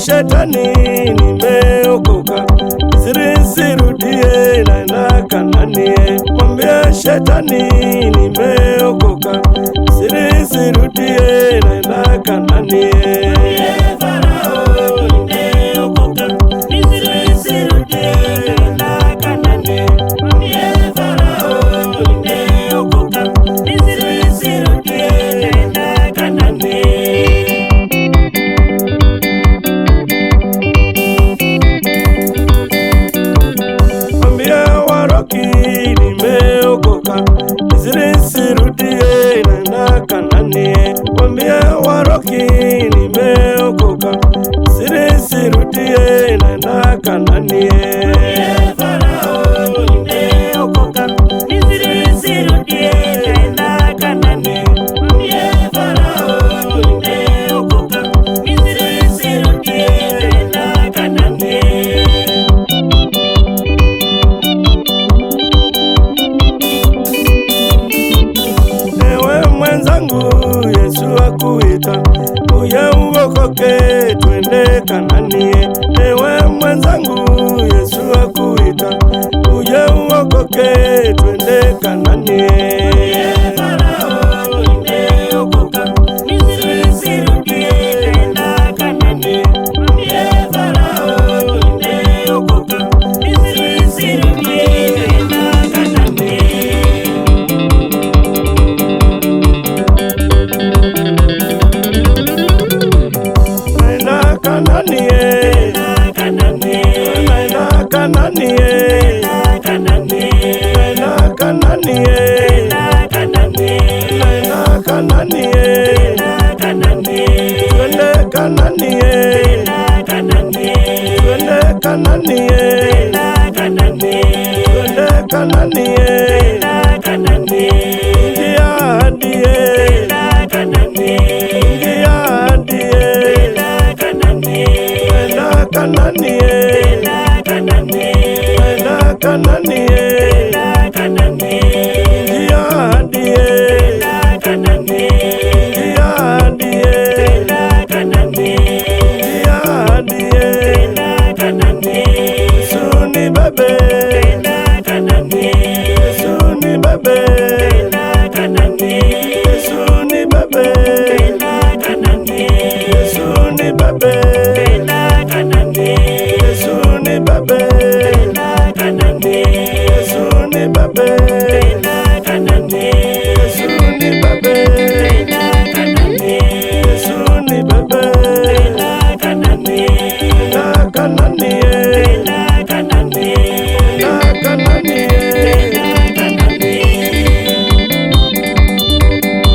Shetani nimeokoka, nisirudie naenda Kanaani. Mwambie Shetani nimeokoka, nisirudie naenda Kanaani. Mwambie Waroki nimeokoka, nisirudie naenda Kanaani. Yesu akuita uye uokoke, twende Kanaani. Ewe mwenzangu, Yesu akuita uye uokoke, twende Kanaani.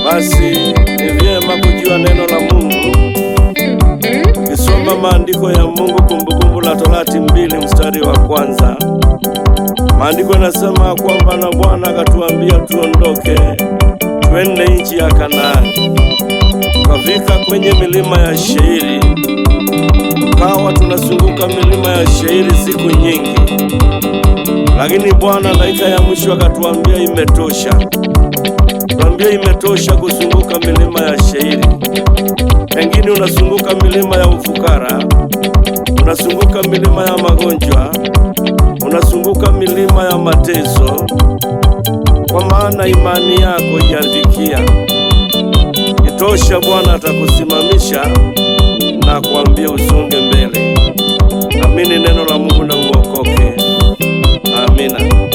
Basi ni vyema kujua neno la Mungu. Ukisoma maandiko ya Mungu, Kumbukumbu la Torati 2 mstari wa 1, maandiko yanasema kwamba na Bwana akatuambia tuondoke twende nchi ya Kanaani. Tukafika kwenye milima ya Seiri, tukawa tunazunguka milima ya Seiri siku nyingi, lakini Bwana dakika ya mwisho akatuambia imetosha. Tuambia imetosha kuzunguka milima ya Seiri. Pengine unazunguka milima ya ufukara, unazunguka milima ya magonjwa, unazunguka milima ya mateso, kwa maana imani yako haijafikia. Itosha, Bwana atakusimamisha na kuambia usonge mbele. Amini neno la Mungu na uokoke. Amina.